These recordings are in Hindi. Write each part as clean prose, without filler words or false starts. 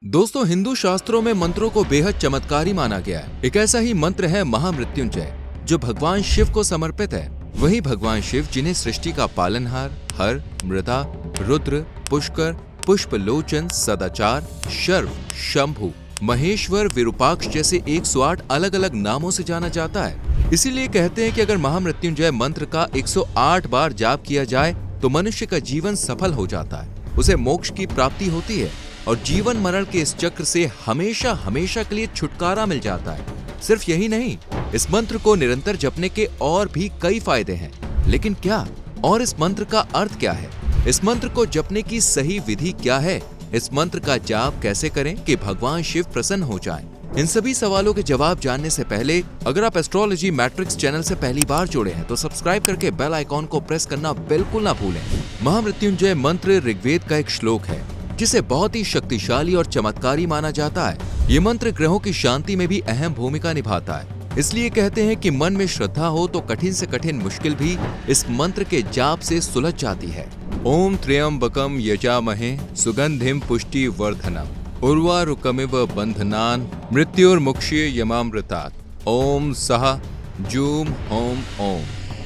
दोस्तों, हिंदू शास्त्रों में मंत्रों को बेहद चमत्कारी माना गया है। एक ऐसा ही मंत्र है महामृत्युंजय, जो भगवान शिव को समर्पित है। वही भगवान शिव जिन्हें सृष्टि का पालनहार, हर, मृदा, रुद्र, पुष्कर, पुष्पलोचन, सदाचार, शर्व, शंभु, महेश्वर, विरूपाक्ष जैसे 108 अलग अलग नामों से जाना जाता है। इसीलिए कहते हैं कि अगर महामृत्युंजय मंत्र का 108 बार जाप किया जाए तो मनुष्य का जीवन सफल हो जाता है, उसे मोक्ष की प्राप्ति होती है और जीवन मरण के इस चक्र से हमेशा हमेशा के लिए छुटकारा मिल जाता है। सिर्फ यही नहीं, इस मंत्र को निरंतर जपने के और भी कई फायदे हैं। लेकिन क्या और इस मंत्र का अर्थ क्या है? इस मंत्र को जपने की सही विधि क्या है? इस मंत्र का जाप कैसे करें कि भगवान शिव प्रसन्न हो जाएं? इन सभी सवालों के जवाब जानने से पहले अगर आप एस्ट्रोलॉजी मैट्रिक्स चैनल से पहली बार जुड़े हैं तो सब्सक्राइब करके बेल आइकॉन को प्रेस करना बिल्कुल ना भूलें। महामृत्युंजय मंत्र ऋग्वेद का एक श्लोक है जिसे बहुत ही शक्तिशाली और चमत्कारी माना जाता है। ये मंत्र ग्रहों की शांति में भी अहम भूमिका निभाता है। इसलिए कहते हैं कि मन में श्रद्धा हो तो कठिन से कठिन मुश्किल भी इस मंत्र के जाप से सुलझ जाती है। ओम त्र्यंबकम यजामहे सुगंधिम पुष्टि वर्धनम उर्वारुकमिव बंधनान मृत्युर्मुक्षीय यमामृतात्। ओम सह जूम होम ओम।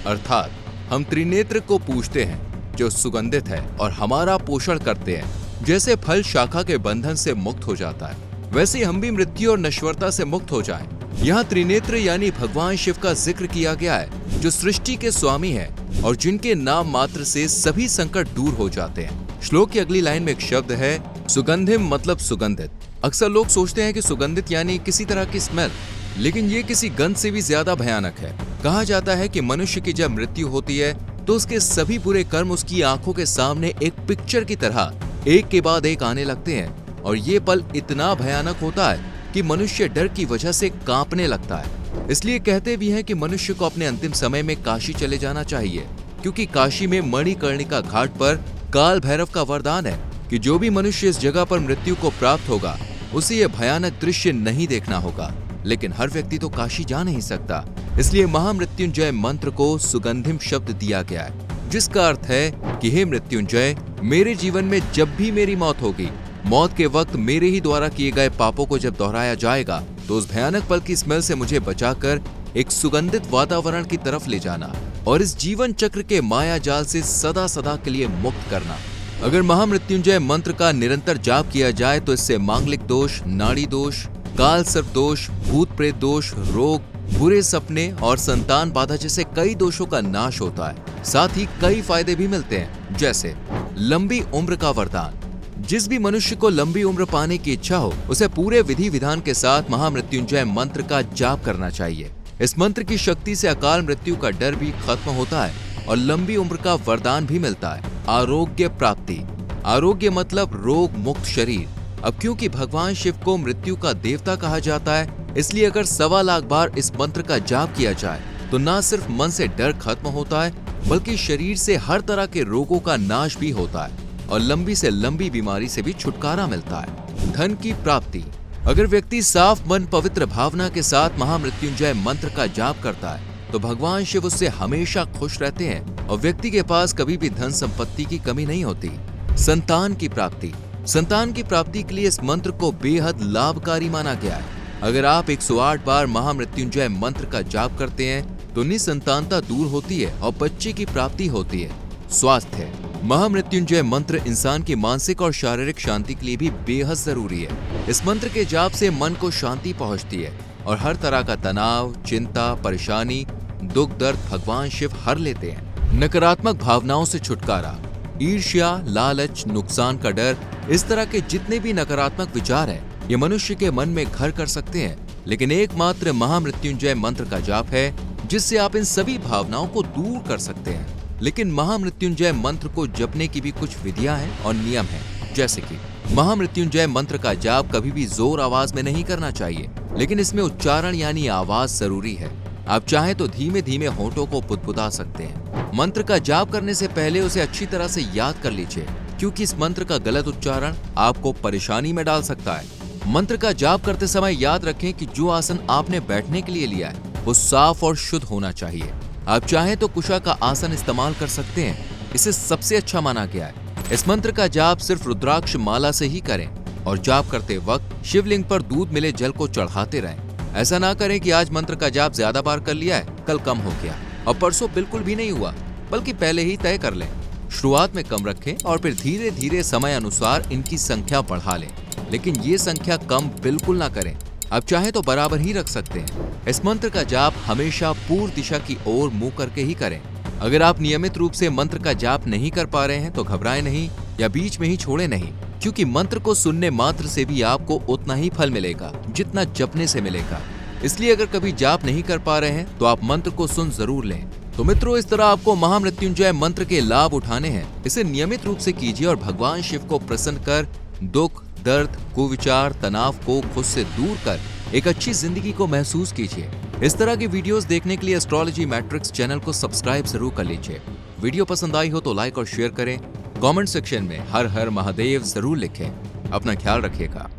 अर्थात हम त्रिनेत्र को पूजते हैं जो सुगंधित है और हमारा पोषण करते हैं। जैसे फल शाखा के बंधन से मुक्त हो जाता है, वैसे हम भी मृत्यु और नश्वरता से मुक्त हो जाएं। यहाँ त्रिनेत्र यानी भगवान शिव का जिक्र किया गया है, जो सृष्टि के स्वामी है और जिनके नाम मात्र से सभी संकट दूर हो जाते हैं। श्लोक की अगली लाइन में एक शब्द है सुगंधिम, मतलब सुगंधित। अक्सर लोग सोचते हैं कि सुगंधित यानी किसी तरह की स्मेल, लेकिन ये किसी गंध से भी ज्यादा भयानक है। कहा जाता है कि मनुष्य की जब मृत्यु होती है तो उसके सभी बुरे कर्म उसकी आंखों के सामने एक पिक्चर की तरह एक के बाद एक आने लगते हैं और ये पल इतना भयानक होता है कि मनुष्य डर की वजह से कांपने लगता है। इसलिए कहते भी हैं कि मनुष्य को अपने अंतिम समय में काशी चले जाना चाहिए, क्योंकि काशी में मणिकर्णिका घाट पर काल भैरव का वरदान है कि जो भी मनुष्य इस जगह पर मृत्यु को प्राप्त होगा उसे यह भयानक दृश्य नहीं देखना होगा। लेकिन हर व्यक्ति तो काशी जा नहीं सकता, इसलिए महामृत्युंजय मंत्र को सुगंधिम शब्द दिया गया है, जिसका अर्थ है कि हे मृत्युंजय, मेरे जीवन में जब भी मेरी मौत होगी, मौत के वक्त मेरे ही द्वारा किए गए पापों को जब दोहराया जाएगा तो उस भयानक पल की स्मेल से मुझे बचाकर एक सुगंधित वातावरण की तरफ ले जाना और इस जीवन चक्र के माया जाल से सदा सदा के लिए मुक्त करना। अगर महामृत्युंजय मंत्र का निरंतर जाप किया जाए तो इससे मांगलिक दोष, नाड़ी दोष, काल सर्प दोष, भूत प्रेत दोष, रोग, बुरे सपने और संतान बाधा जैसे कई दोषों का नाश होता है। साथ ही कई फायदे भी मिलते हैं, जैसे लंबी उम्र का वरदान। जिस भी मनुष्य को लंबी उम्र पाने की इच्छा हो उसे पूरे विधि विधान के साथ महामृत्युंजय मंत्र का जाप करना चाहिए। इस मंत्र की शक्ति से अकाल मृत्यु का डर भी खत्म होता है और लंबी उम्र का वरदान भी मिलता है। आरोग्य प्राप्ति। आरोग्य मतलब रोग मुक्त शरीर। अब क्योंकि भगवान शिव को मृत्यु का देवता कहा जाता है, इसलिए अगर 1.25 लाख बार इस मंत्र का जाप किया जाए तो न सिर्फ मन से डर खत्म होता है, बल्कि शरीर से हर तरह के रोगों का नाश भी होता है और लंबी से लंबी बीमारी से भी छुटकारा मिलता है। धन की प्राप्ति। अगर व्यक्ति साफ मन, पवित्र भावना के साथ महामृत्युंजय मंत्र का जाप करता है तो भगवान शिव उससे हमेशा खुश रहते हैं और व्यक्ति के पास कभी भी धन संपत्ति की कमी नहीं होती। संतान की प्राप्ति। संतान की प्राप्ति के लिए इस मंत्र को बेहद लाभकारी माना गया है। अगर आप 108 बार महामृत्युंजय मंत्र का जाप करते हैं तो निसंतानता दूर होती है और बच्चे की प्राप्ति होती है। स्वास्थ्य। महामृत्युंजय मंत्र इंसान की मानसिक और शारीरिक शांति के लिए भी बेहद जरूरी है। इस मंत्र के जाप से मन को शांति पहुंचती है और हर तरह का तनाव, चिंता, परेशानी, दुख, दर्द भगवान शिव हर लेते हैं। नकारात्मक भावनाओं से छुटकारा। ईर्ष्या, लालच, नुकसान का डर, इस तरह के जितने भी नकारात्मक विचार हैं, ये मनुष्य के मन में घर कर सकते हैं, लेकिन एकमात्र महामृत्युंजय मंत्र का जाप है जिससे आप इन सभी भावनाओं को दूर कर सकते हैं। लेकिन महामृत्युंजय मंत्र को जपने की भी कुछ विधियां हैं और नियम हैं, जैसे कि महामृत्युंजय मंत्र का जाप कभी भी जोर आवाज में नहीं करना चाहिए, लेकिन इसमें उच्चारण यानी आवाज जरूरी है। आप चाहे तो धीमे धीमे होठों को पुदपुदा सकते हैं। मंत्र का जाप करने से पहले उसे अच्छी तरह से याद कर लीजिए, क्योंकि इस मंत्र का गलत उच्चारण आपको परेशानी में डाल सकता है। मंत्र का जाप करते समय याद रखें कि जो आसन आपने बैठने के लिए लिया है वो साफ और शुद्ध होना चाहिए। आप चाहें तो कुशा का आसन इस्तेमाल कर सकते हैं, इसे सबसे अच्छा माना गया है। इस मंत्र का जाप सिर्फ रुद्राक्ष माला से ही करें और जाप करते वक्त शिवलिंग पर दूध मिले जल को चढ़ाते रहें। ऐसा ना करें कि आज मंत्र का जाप ज्यादा बार कर लिया है, कल कम हो गया और परसों बिल्कुल भी नहीं हुआ, बल्कि पहले ही तय कर लें। शुरुआत में कम रखें और फिर धीरे धीरे समय अनुसार इनकी संख्या बढ़ा लें, लेकिन ये संख्या कम बिल्कुल ना करें। आप चाहें तो बराबर ही रख सकते हैं। इस मंत्र का जाप हमेशा पूर्व दिशा की ओर मुंह करके ही करें। अगर आप नियमित रूप से मंत्र का जाप नहीं कर पा रहे हैं तो घबराएं नहीं या बीच में ही छोड़े नहीं, क्योंकि मंत्र को सुनने मात्र से भी आपको उतना ही फल मिलेगा जितना जपने से मिलेगा। इसलिए अगर कभी जाप नहीं कर पा रहे हैं तो आप मंत्र को सुन जरूर लें। तो मित्रों, इस तरह आपको महामृत्युंजय मंत्र के लाभ उठाने हैं। इसे नियमित रूप से कीजिए और भगवान शिव को प्रसन्न कर दुख, दर्द, कुविचार, तनाव को खुद से दूर कर एक अच्छी जिंदगी को महसूस कीजिए। इस तरह की वीडियोस देखने के लिए एस्ट्रोलॉजी मैट्रिक्स चैनल को सब्सक्राइब जरूर कर लीजिए। वीडियो पसंद आई हो तो लाइक और शेयर करें। कमेंट सेक्शन में हर हर महादेव जरूर लिखें। अपना ख्याल रखिएगा।